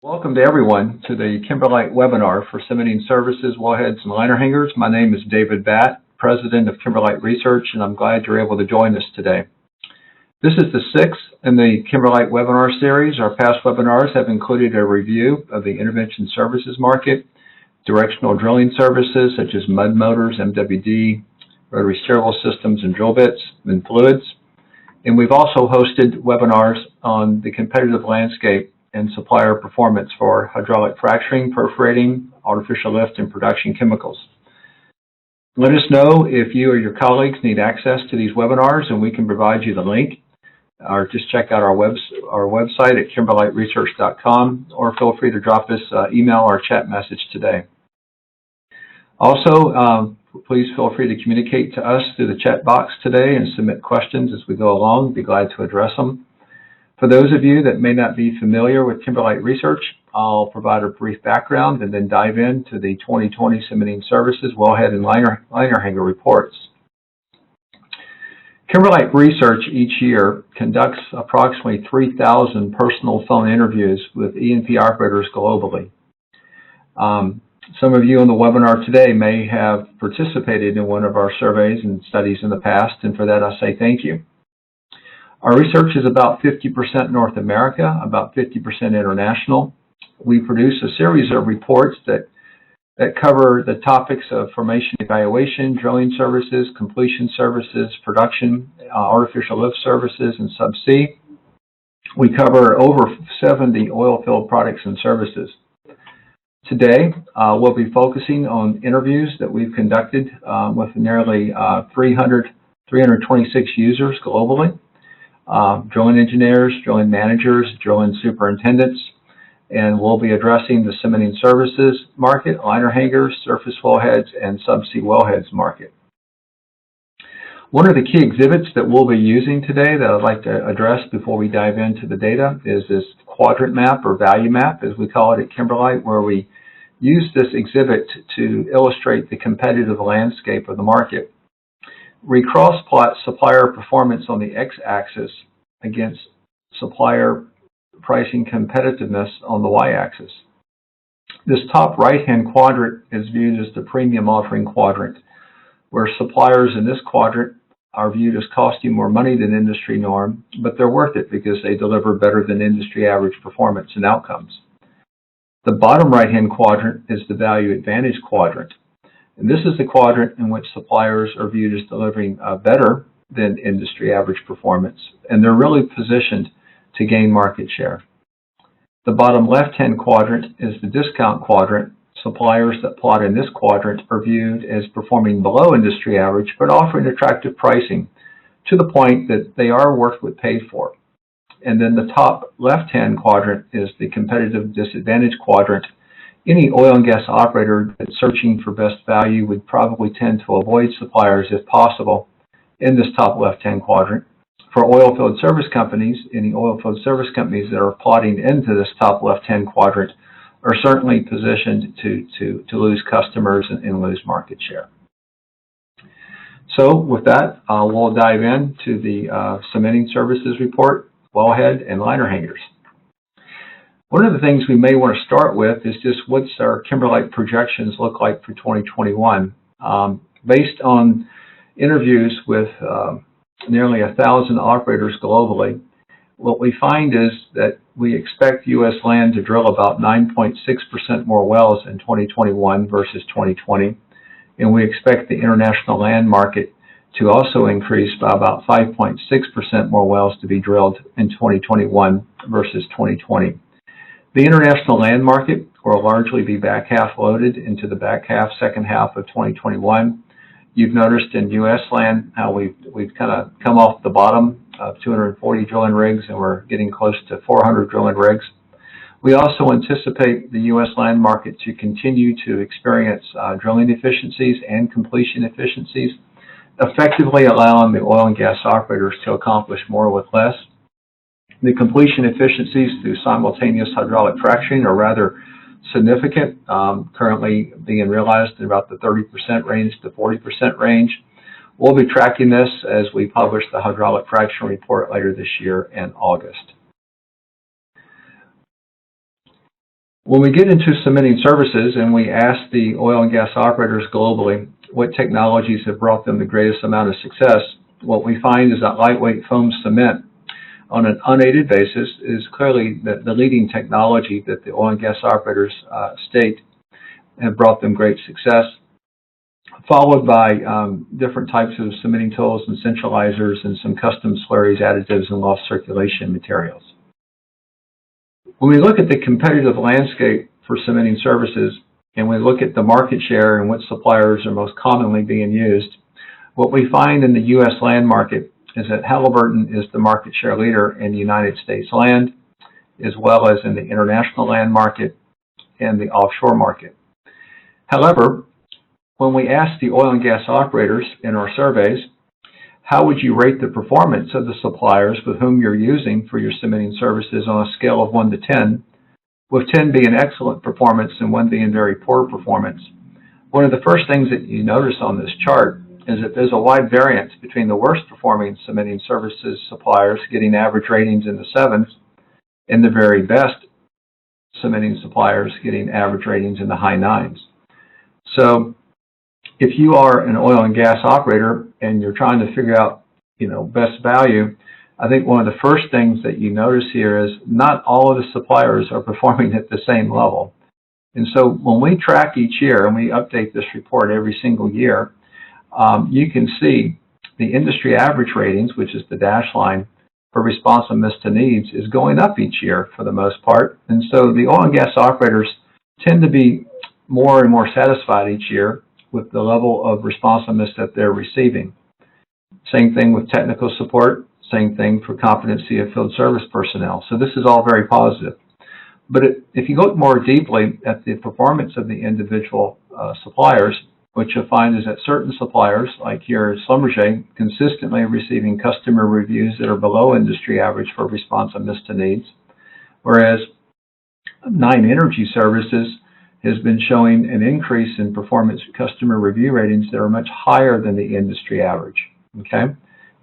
Welcome to everyone to the Kimberlite webinar for cementing services, wellheads, and liner hangers. My name is David Batt, President of Kimberlite Research, and I'm glad you're able to join us today. This is the sixth in the Kimberlite webinar series. Our past webinars have included a review of the intervention services market, directional drilling services such as mud motors, MWD, rotary steerable systems and drill bits, and fluids. And we've also hosted webinars on the competitive landscape and supplier performance for hydraulic fracturing, perforating, artificial lift, and production chemicals. Let us know if you or your colleagues need access to these webinars, and we can provide you the link. Or just check out our website at kimberliteresearch.com, or feel free to drop us email or chat message today. Also, please feel free to communicate to us through the chat box today and submit questions as we go along. We'll be glad to address them. For those of you that may not be familiar with Kimberlite Research, I'll provide a brief background and then dive into the 2020 Cementing Services Wellhead and Liner Hanger reports. Kimberlite Research each year conducts approximately 3,000 personal phone interviews with E&P operators globally. Some of you on the webinar today may have participated in one of our surveys and studies in the past, and for that I say thank you. Our research is about 50% North America, about 50% international. We produce a series of reports that cover the topics of formation evaluation, drilling services, completion services, production, artificial lift services, and subsea. We cover over 70 oil field products and services. Today, we'll be focusing on interviews that we've conducted with nearly 326 users globally. Drilling engineers, drilling managers, drilling superintendents, and we'll be addressing the cementing services market, liner hangers, surface wellheads, and subsea wellheads market. One of the key exhibits that we'll be using today that I'd like to address before we dive into the data is this quadrant map, or value map as we call it at Kimberlite, where we use this exhibit to illustrate the competitive landscape of the market. We cross-plot supplier performance on the x-axis against supplier pricing competitiveness on the y-axis. This top right-hand quadrant is viewed as the premium offering quadrant, where suppliers in this quadrant are viewed as costing more money than industry norm, but they're worth it because they deliver better than industry average performance and outcomes. The bottom right-hand quadrant is the value advantage quadrant. And this is the quadrant in which suppliers are viewed as delivering better than industry average performance, and they're really positioned to gain market share. The bottom left-hand quadrant is the discount quadrant. Suppliers that plot in this quadrant are viewed as performing below industry average, but offering attractive pricing to the point that they are worth what paid for. And then the top left-hand quadrant is the competitive disadvantage quadrant. Any oil and gas operator that's searching for best value would probably tend to avoid suppliers if possible in this top left-hand quadrant. For oil field service companies, any oil field service companies that are plotting into this top left-hand quadrant are certainly positioned to lose customers and lose market share. So with that, we'll dive into the cementing services report, wellhead, and liner hangers. One of the things we may want to start with is just what's our Kimberlite projections look like for 2021. Based on interviews with nearly 1,000 operators globally, what we find is that we expect U.S. land to drill about 9.6% more wells in 2021 versus 2020, and we expect the international land market to also increase by about 5.6% more wells to be drilled in 2021 versus 2020. The international land market will largely be back half loaded into the second half of 2021. You've noticed in U.S. land how we've kind of come off the bottom of 240 drilling rigs, and we're getting close to 400 drilling rigs. We also anticipate the U.S. land market to continue to experience drilling efficiencies and completion efficiencies, effectively allowing the oil and gas operators to accomplish more with less. The completion efficiencies through simultaneous hydraulic fracturing are rather significant, currently being realized in about the 30% range to 40% range. We'll be tracking this as we publish the hydraulic fracturing report later this year in August. When we get into cementing services and we ask the oil and gas operators globally what technologies have brought them the greatest amount of success, what we find is that lightweight foam cement on an unaided basis is clearly the leading technology that the oil and gas operators state have brought them great success, followed by different types of cementing tools and centralizers and some custom slurries, additives, and lost circulation materials. When we look at the competitive landscape for cementing services and we look at the market share and what suppliers are most commonly being used, what we find in the U.S. land market is that Halliburton is the market share leader in the United States land, as well as in the international land market and the offshore market. However, when we ask the oil and gas operators in our surveys, how would you rate the performance of the suppliers with whom you're using for your cementing services on a scale of 1 to 10, with 10 being excellent performance and 1 being very poor performance? One of the first things that you notice on this chart is that there's a wide variance between the worst performing cementing services suppliers getting average ratings in the 7s and the very best cementing suppliers getting average ratings in the high 9s. So if you are an oil and gas operator and you're trying to figure out, best value, I think one of the first things that you notice here is not all of the suppliers are performing at the same level. And so when we track each year, and we update this report every single year, you can see the industry average ratings, which is the dashed line for responsiveness to needs, is going up each year for the most part. And so the oil and gas operators tend to be more and more satisfied each year with the level of responsiveness that they're receiving. Same thing with technical support, same thing for competency of field service personnel. So this is all very positive. But if you look more deeply at the performance of the individual suppliers, what you'll find is that certain suppliers, like here Schlumberger, consistently receiving customer reviews that are below industry average for responsiveness to needs, whereas 9 Energy Services has been showing an increase in performance customer review ratings that are much higher than the industry average. Okay,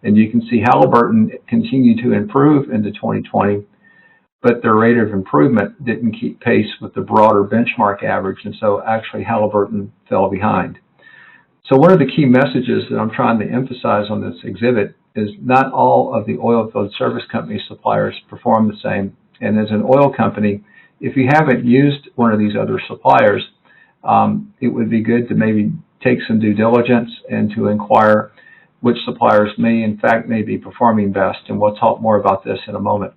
and you can see Halliburton continued to improve into 2020, but their rate of improvement didn't keep pace with the broader benchmark average, and so actually Halliburton fell behind. So one of the key messages that I'm trying to emphasize on this exhibit is not all of the oil field service company suppliers perform the same, and as an oil company, if you haven't used one of these other suppliers, it would be good to maybe take some due diligence and to inquire which suppliers may be performing best, and we'll talk more about this in a moment.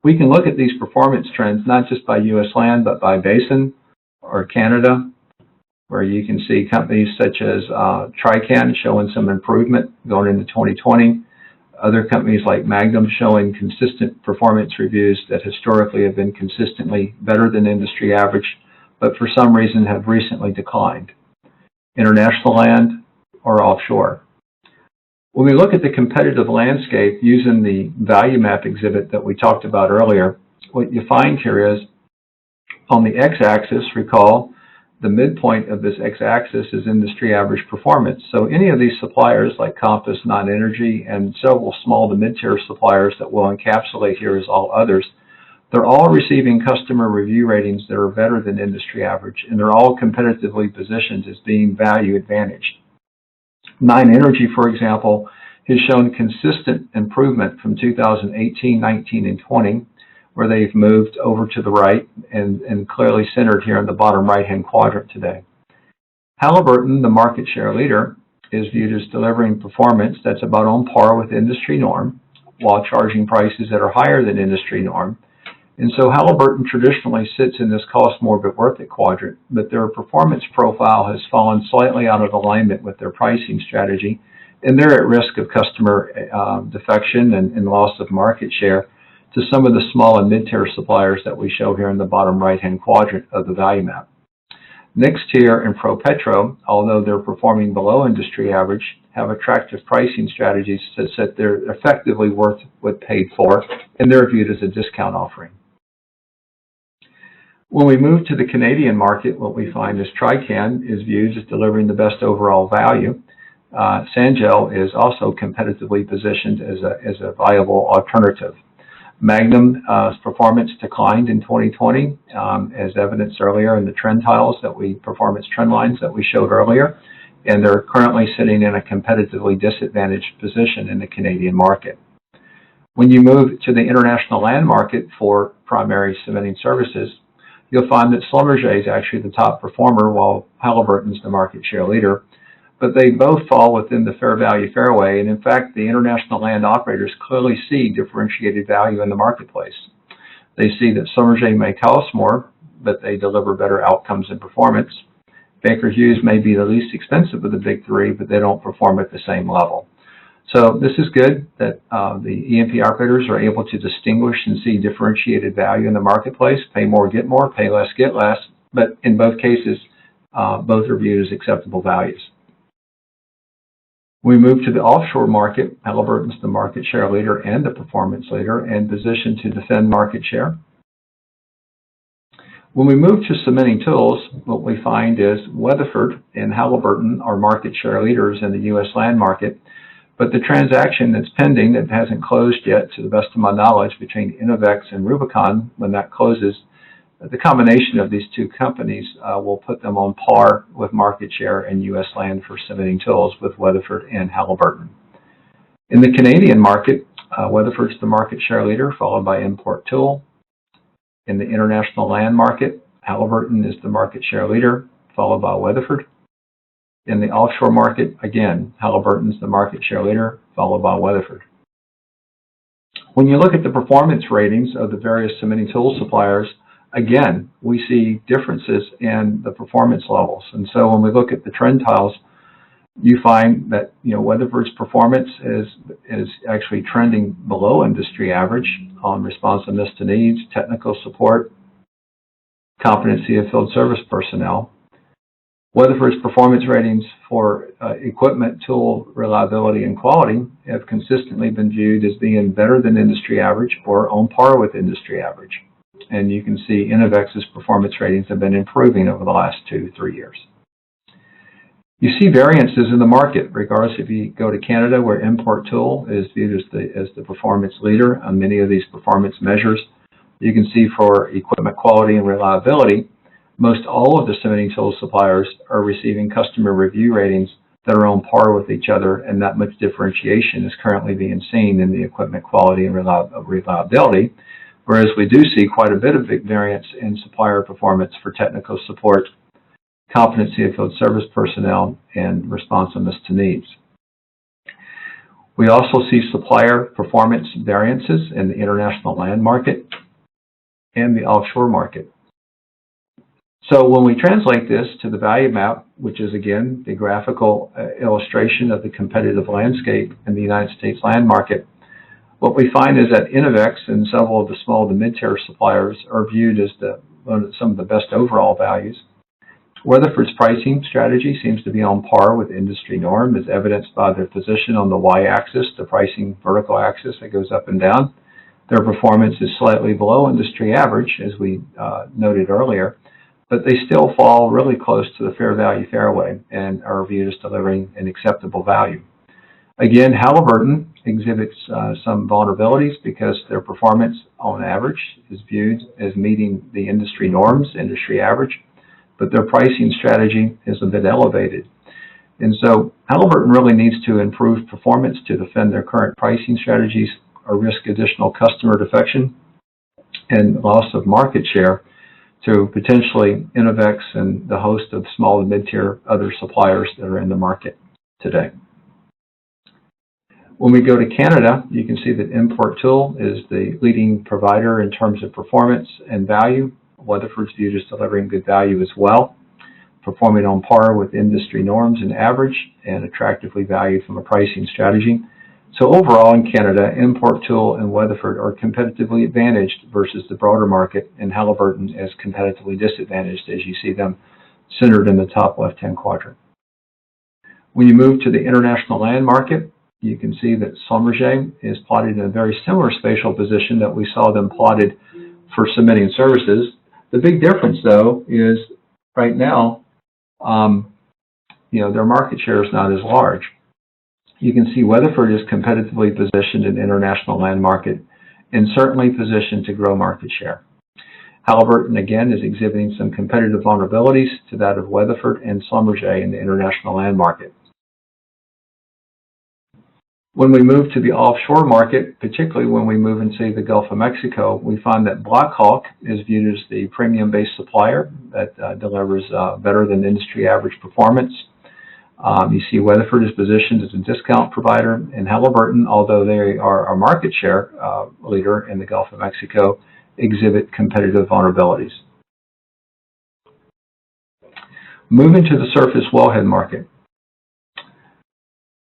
We can look at these performance trends not just by U.S. land, but by basin or Canada, where you can see companies such as Trican showing some improvement going into 2020. Other companies like Magnum showing consistent performance reviews that historically have been consistently better than industry average, but for some reason have recently declined. International land or offshore. When we look at the competitive landscape using the value map exhibit that we talked about earlier, what you find here is on the x-axis, recall, the midpoint of this x-axis is industry average performance. So any of these suppliers like Compass, Non-Energy, and several small to mid-tier suppliers that we'll encapsulate here as all others, they're all receiving customer review ratings that are better than industry average, and they're all competitively positioned as being value advantaged. 9 Energy, for example, has shown consistent improvement from 2018, 19, and 20, where they've moved over to the right and clearly centered here in the bottom right-hand quadrant today. Halliburton, the market share leader, is viewed as delivering performance that's about on par with industry norm, while charging prices that are higher than industry norm. And so Halliburton traditionally sits in this cost more but worth it quadrant, but their performance profile has fallen slightly out of alignment with their pricing strategy, and they're at risk of customer defection and loss of market share to some of the small and mid-tier suppliers that we show here in the bottom right-hand quadrant of the value map. NexTier and ProPetro, although they're performing below industry average, have attractive pricing strategies that said they're effectively worth what paid for, and they're viewed as a discount offering. When we move to the Canadian market, what we find is Trican is viewed as delivering the best overall value. Sangel is also competitively positioned as a viable alternative. Magnum's performance declined in 2020, as evidenced earlier in the trend tiles performance trend lines that we showed earlier, and they're currently sitting in a competitively disadvantaged position in the Canadian market. When you move to the international land market for primary cementing services, you'll find that Schlumberger is actually the top performer while Halliburton's the market share leader, but they both fall within the fair value fairway, and in fact, the international land operators clearly see differentiated value in the marketplace. They see that Schlumberger may cost more, but they deliver better outcomes and performance. Baker Hughes may be the least expensive of the big three, but they don't perform at the same level. So this is good that the E&P operators are able to distinguish and see differentiated value in the marketplace, pay more, get more, pay less, get less, but in both cases, both are viewed as acceptable values. We move to the offshore market. Halliburton's the market share leader and the performance leader and positioned to defend market share. When we move to cementing tools, what we find is Weatherford and Halliburton are market share leaders in the U.S. land market, but the transaction that's pending, that hasn't closed yet to the best of my knowledge, between Innovex and Rubicon, when that closes, the combination of these two companies will put them on par with market share in U.S. land for cementing tools with Weatherford and Halliburton. In the Canadian market, Weatherford's the market share leader, followed by Import Tool. In the international land market, Halliburton is the market share leader, followed by Weatherford. In the offshore market, again, Halliburton's the market share leader, followed by Weatherford. When you look at the performance ratings of the various cementing tool suppliers, again, we see differences in the performance levels. And so when we look at the trend tiles, you find that Weatherford's performance is actually trending below industry average on responsiveness to needs, technical support, competency of field service personnel. Weatherford's performance ratings for equipment, tool, reliability, and quality have consistently been viewed as being better than industry average or on par with industry average. And you can see Innovex's performance ratings have been improving over the last 2-3 years. You see variances in the market, regardless if you go to Canada, where Import Tool is viewed as the performance leader on many of these performance measures. You can see for equipment quality and reliability, most all of the cementing tool suppliers are receiving customer review ratings that are on par with each other, and that much differentiation is currently being seen in the equipment quality and reliability, whereas we do see quite a bit of variance in supplier performance for technical support, competency of field service personnel, and responsiveness to needs. We also see supplier performance variances in the international land market and the offshore market. So when we translate this to the value map, which is again the graphical illustration of the competitive landscape in the United States land market, what we find is that Innovex and several of the small to mid-tier suppliers are viewed as some of the best overall values. Weatherford's pricing strategy seems to be on par with industry norm, as evidenced by their position on the y-axis, the pricing vertical axis that goes up and down. Their performance is slightly below industry average, as we noted earlier, but they still fall really close to the fair value fairway and are viewed as delivering an acceptable value. Again, Halliburton exhibits some vulnerabilities because their performance on average is viewed as meeting the industry norms, industry average, but their pricing strategy is a bit elevated. And so Halliburton really needs to improve performance to defend their current pricing strategies or risk additional customer defection and loss of market share to potentially Innovex and the host of small and mid-tier other suppliers that are in the market today. When we go to Canada, you can see that Import Tool is the leading provider in terms of performance and value. Weatherford's viewed as delivering good value as well, performing on par with industry norms and average, and attractively valued from a pricing strategy. So overall in Canada, Import Tool and Weatherford are competitively advantaged versus the broader market, and Halliburton is competitively disadvantaged, as you see them centered in the top left-hand quadrant. When you move to the international land market, you can see that Schlumberger is plotted in a very similar spatial position that we saw them plotted for cementing services. The big difference, though, is right now, their market share is not as large. You can see Weatherford is competitively positioned in the international land market and certainly positioned to grow market share. Halliburton, again, is exhibiting some competitive vulnerabilities to that of Weatherford and Schlumberger in the international land market. When we move to the offshore market, particularly when we move into the Gulf of Mexico, we find that Blackhawk is viewed as the premium-based supplier that delivers better than industry average performance. You see Weatherford is positioned as a discount provider, and Halliburton, although they are a market share leader in the Gulf of Mexico, exhibit competitive vulnerabilities. Moving to the surface wellhead market.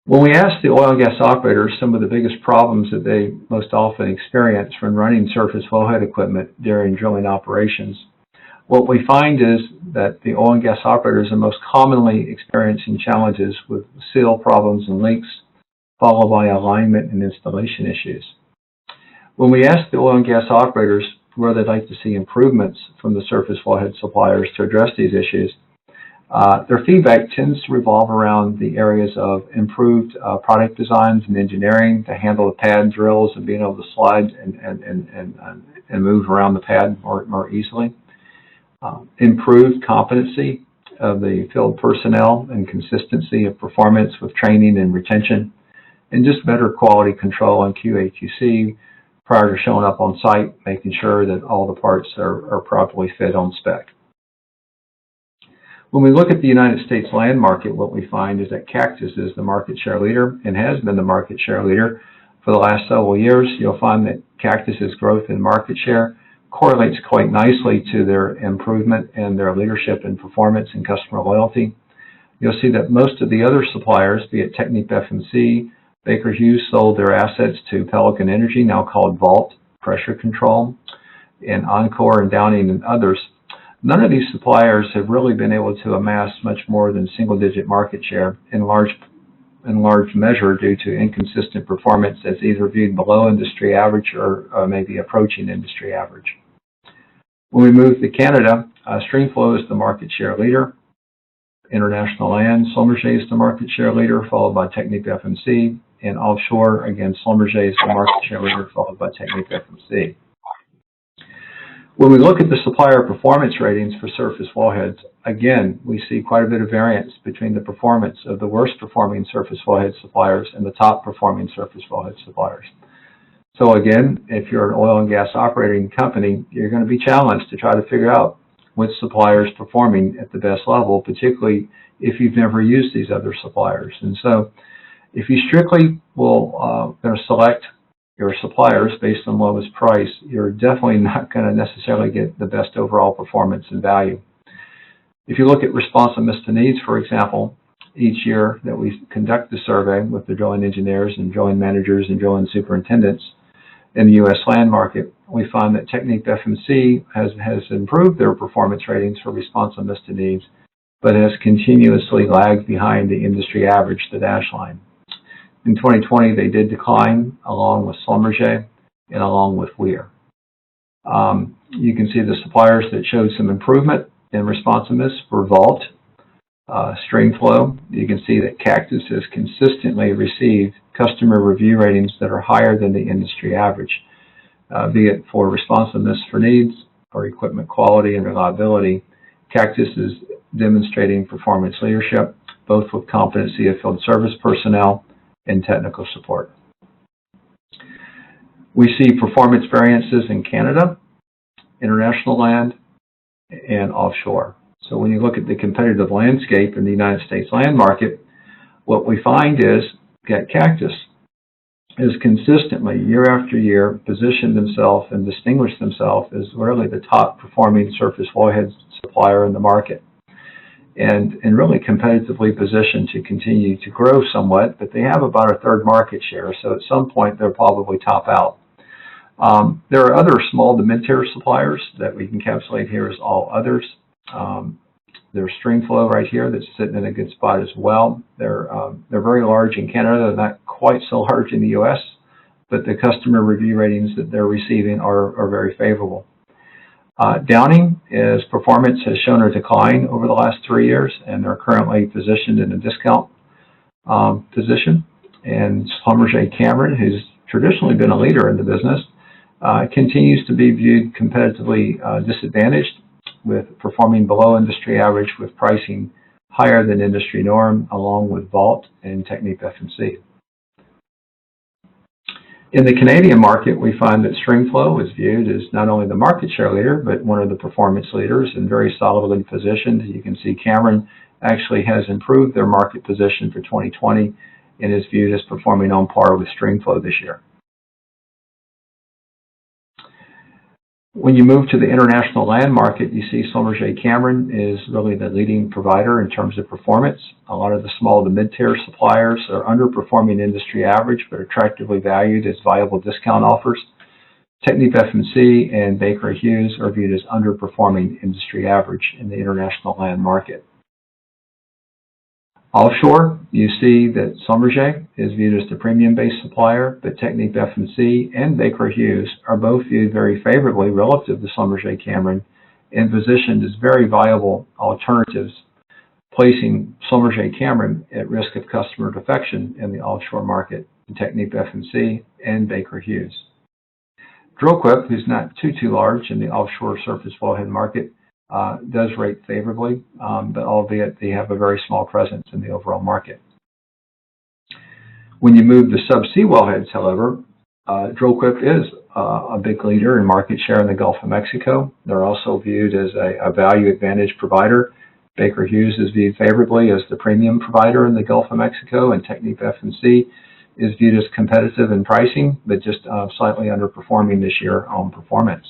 When we ask the oil and gas operators some of the biggest problems that they most often experience when running surface wellhead equipment during drilling operations, what we find is that the oil and gas operators are most commonly experiencing challenges with seal problems and leaks, followed by alignment and installation issues. When we ask the oil and gas operators where they'd like to see improvements from the surface wellhead suppliers to address these issues, their feedback tends to revolve around the areas of improved product designs and engineering to handle the pad drills and being able to slide and move around the pad more easily. Improved competency of the field personnel and consistency of performance with training and retention, and just better quality control and QA/QC prior to showing up on site, making sure that all the parts are properly fit on spec. When we look at the United States land market, what we find is that Cactus is the market share leader and has been the market share leader for the last several years. You'll find that Cactus's growth in market share correlates quite nicely to their improvement and their leadership in performance and customer loyalty. You'll see that most of the other suppliers, be it TechnipFMC, Baker Hughes sold their assets to Pelican Energy, now called Vault Pressure Control, and Encore and Downing and others. None of these suppliers have really been able to amass much more than single-digit market share, in large measure due to inconsistent performance that's either viewed below industry average or maybe approaching industry average. When we move to Canada, Streamflow is the market share leader. International Land, Schlumberger is the market share leader, followed by TechnipFMC, and offshore, again, Schlumberger is the market share leader, followed by TechnipFMC. When we look at the supplier performance ratings for surface wellheads, again, we see quite a bit of variance between the performance of the worst performing surface wellhead suppliers and the top performing surface wellhead suppliers. So again, if you're an oil and gas operating company, you're going to be challenged to try to figure out which supplier is performing at the best level, particularly if you've never used these other suppliers. And so if you strictly will going to select your suppliers based on lowest price, you're definitely not going to necessarily get the best overall performance and value. If you look at responsiveness to needs, for example, each year that we conduct the survey with the drilling engineers and drilling managers and drilling superintendents in the U.S. land market, we find that TechnipFMC has improved their performance ratings for responsiveness to needs, but has continuously lagged behind the industry average, the dash line. In 2020, they did decline along with Schlumberger and along with Weir. You can see the suppliers that showed some improvement in responsiveness were Vault, Streamflow. You can see that Cactus has consistently received customer review ratings that are higher than the industry average, be it for responsiveness for needs or equipment quality and reliability. Cactus is demonstrating performance leadership, both with competency of field service personnel and technical support. We see performance variances in Canada, international land, and offshore. So when you look at the competitive landscape in the United States land market, what we find is that Cactus has consistently, year after year, positioned themselves and distinguished themselves as really the top performing surface wellhead supplier in the market. And really competitively positioned to continue to grow somewhat, but they have about a third market share, so at some point they'll probably top out. There are other small to mid-tier suppliers that we can encapsulate here as all others. There's Streamflow right here that's sitting in a good spot as well. They're very large in Canada, they're not quite so large in the U.S., but the customer review ratings that they're receiving are very favorable. Downing, is performance has shown a decline over the last 3 years, and they're currently positioned in a discount position. And Schlumberger Cameron, who's traditionally been a leader in the business, continues to be viewed competitively disadvantaged, with performing below industry average with pricing higher than industry norm, along with Vault and Technique F&C. In the Canadian market, we find that StringFlow is viewed as not only the market share leader, but one of the performance leaders and very solidly positioned. You can see Cameron actually has improved their market position for 2020 and is viewed as performing on par with StringFlow this year. When you move to the international land market, you see Schlumberger Cameron is really the leading provider in terms of performance. A lot of the small to mid-tier suppliers are underperforming industry average, but attractively valued as viable discount offers. Technique F&C and Baker Hughes are viewed as underperforming industry average in the international land market. Offshore, you see that Schlumberger is viewed as the premium-based supplier, but Technique F&C and Baker Hughes are both viewed very favorably relative to Schlumberger Cameron and positioned as very viable alternatives, placing Schlumberger Cameron at risk of customer defection in the offshore market to Technique F&C and Baker Hughes. Drillquip, who's not too large in the offshore surface wellhead market, does rate favorably, but albeit they have a very small presence in the overall market. When you move to subsea wellheads, however, Drillquip is a big leader in market share in the Gulf of Mexico. They're also viewed as a value advantage provider. Baker Hughes is viewed favorably as the premium provider in the Gulf of Mexico, and Technique F&C is viewed as competitive in pricing, but just slightly underperforming this year on performance.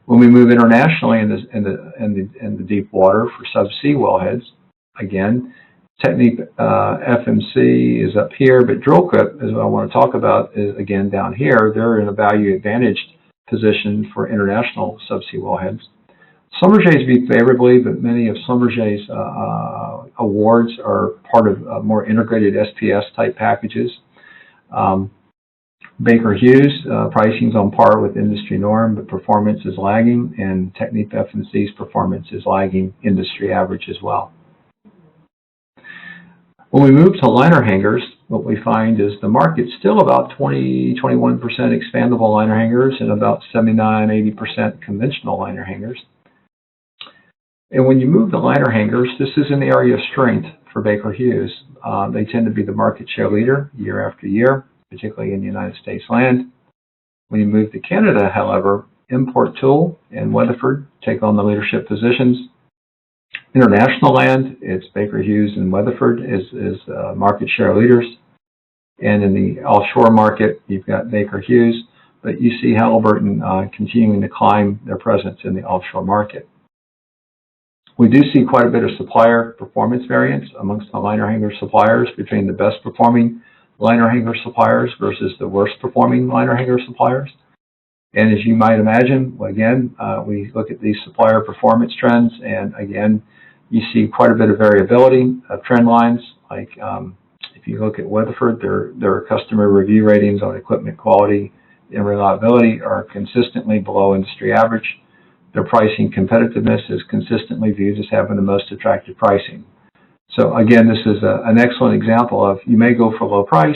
When we move internationally in the deep water for subsea wellheads, again, Technique F&C is up here, but Drillquip, as I want to talk about, is again down here. They're in a value advantaged position for international subsea wellheads. Schlumberger is viewed favorably, but many of Schlumberger's awards are part of more integrated SPS type packages. Baker Hughes, pricing's on par with industry norm, but performance is lagging, and Technique F&C's performance is lagging industry average as well. When we move to liner hangers, what we find is the market's still about 20-21% expandable liner hangers and about 79-80% conventional liner hangers. And when you move to liner hangers, this is an area of strength for Baker Hughes. They tend to be the market share leader year after year, particularly in the United States land. When you move to Canada, however, Import Tool and Weatherford take on the leadership positions. International land, it's Baker Hughes and Weatherford is market share leaders. And in the offshore market, you've got Baker Hughes, but you see Halliburton continuing to climb their presence in the offshore market. We do see quite a bit of supplier performance variance amongst the liner hanger suppliers between the best performing liner hanger suppliers versus the worst performing liner hanger suppliers. And as you might imagine, again, we look at these supplier performance trends, and again, you see quite a bit of variability of trend lines. Like if you look at Weatherford, their customer review ratings on equipment quality and reliability are consistently below industry average. Their pricing competitiveness is consistently viewed as having the most attractive pricing. So again, this is an excellent example of you may go for low price,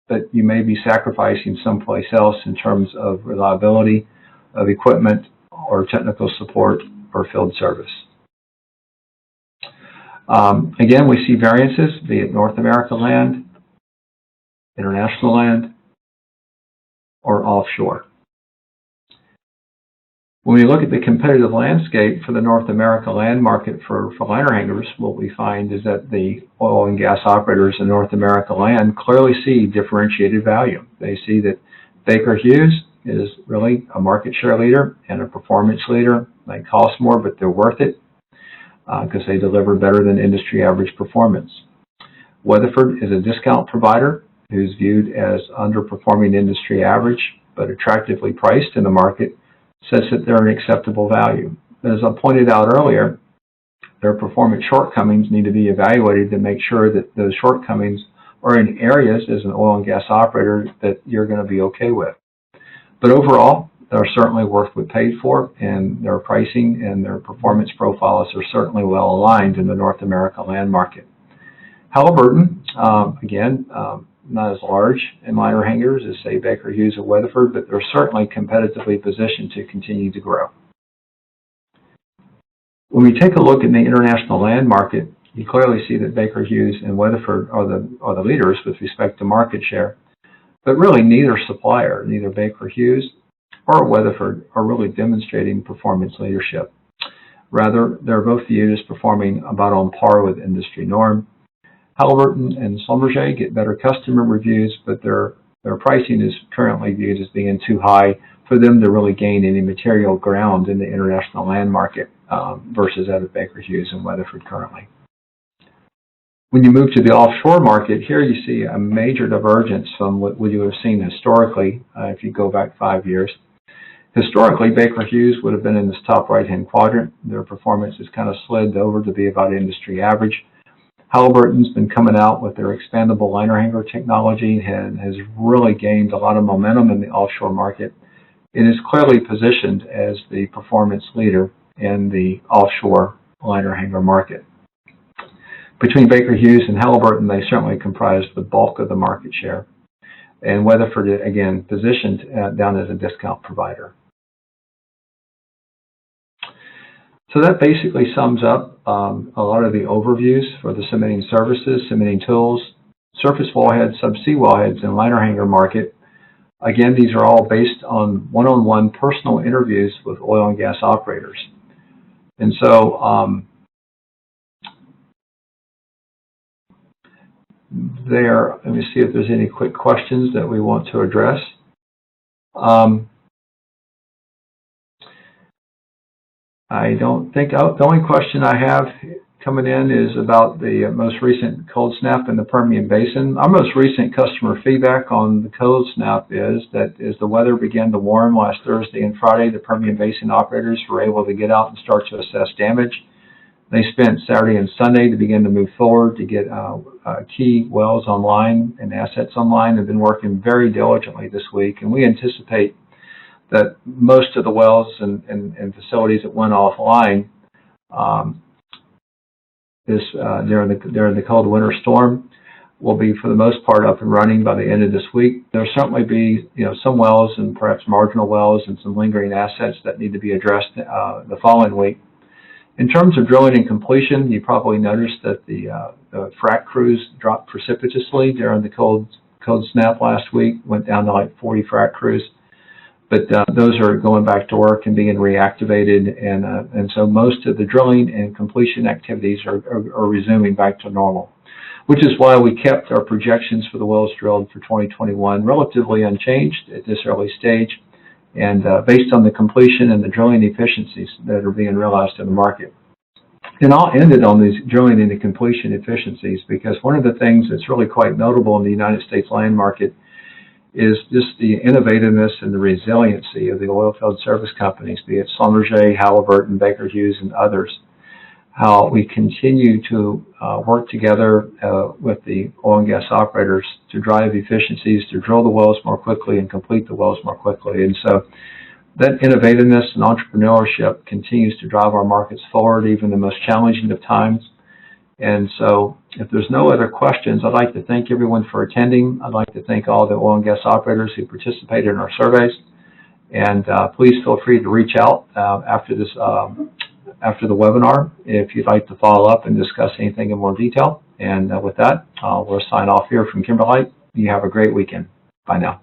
but you may be sacrificing someplace else in terms of reliability of equipment or technical support or field service. Again, we see variances, be it North America land, international land, or offshore. When we look at the competitive landscape for the North America land market for liner hangers, what we find is that the oil and gas operators in North America land clearly see differentiated value. They see that Baker Hughes is really a market share leader and a performance leader. They cost more, but they're worth it because they deliver better than industry average performance. Weatherford is a discount provider who's viewed as underperforming industry average, but attractively priced in the market, such that they're an acceptable value. But as I pointed out earlier, their performance shortcomings need to be evaluated to make sure that those shortcomings are in areas as an oil and gas operator that you're going to be okay with. But overall, they're certainly worth what paid for, and their pricing and their performance profiles are certainly well aligned in the North America land market. Halliburton, again, not as large in liner hangers as, say, Baker Hughes or Weatherford, but they're certainly competitively positioned to continue to grow. When we take a look at the international land market, you clearly see that Baker Hughes and Weatherford are the leaders with respect to market share, but really neither supplier, neither Baker Hughes or Weatherford, are really demonstrating performance leadership. Rather, they're both viewed as performing about on par with industry norm. Halliburton and Schlumberger get better customer reviews, but their pricing is currently viewed as being too high for them to really gain any material ground in the international land market versus that of Baker Hughes and Weatherford currently. When you move to the offshore market, here you see a major divergence from what you have seen historically if you go back 5 years. Historically, Baker Hughes would have been in this top right-hand quadrant. Their performance has kind of slid over to be about industry average. Halliburton's been coming out with their expandable liner hanger technology and has really gained a lot of momentum in the offshore market. It is clearly positioned as the performance leader in the offshore liner hanger market. Between Baker Hughes and Halliburton, they certainly comprise the bulk of the market share. And Weatherford, again, positioned down as a discount provider. So that basically sums up a lot of the overviews for the cementing services, cementing tools, surface wellheads, subsea wellheads, and liner hanger market. Again, these are all based on one-on-one personal interviews with oil and gas operators. And so let me see if there's any quick questions that we want to address. I don't think, the only question I have coming in is about the most recent cold snap in the Permian Basin. Our most recent customer feedback on the cold snap is that as the weather began to warm last Thursday and Friday, the Permian Basin operators were able to get out and start to assess damage. They spent Saturday and Sunday to begin to move forward to get key wells online and assets online. They've been working very diligently this week, and we anticipate that most of the wells and facilities that went offline during the cold winter storm will be, for the most part, up and running by the end of this week. There'll certainly be some wells and perhaps marginal wells and some lingering assets that need to be addressed the following week. In terms of drilling and completion, you probably noticed that the frac crews dropped precipitously during the cold snap last week, went down to like 40 frac crews. But those are going back to work and being reactivated, and so most of the drilling and completion activities are resuming back to normal, which is why we kept our projections for the wells drilled for 2021 relatively unchanged at this early stage, and based on the completion and the drilling efficiencies that are being realized in the market. And I'll end it on these drilling and the completion efficiencies, because one of the things that's really quite notable in the United States land market is just the innovativeness and the resiliency of the oilfield service companies, be it Schlumberger, Halliburton, Baker Hughes, and others. How we continue to work together with the oil and gas operators to drive efficiencies, to drill the wells more quickly and complete the wells more quickly. And so that innovativeness and entrepreneurship continues to drive our markets forward, even in the most challenging of times. And so if there's no other questions, I'd like to thank everyone for attending. I'd like to thank all the oil and gas operators who participated in our surveys. And please feel free to reach out after the webinar if you'd like to follow up and discuss anything in more detail. And with that, we'll sign off here from Kimberlite. You have a great weekend. Bye now.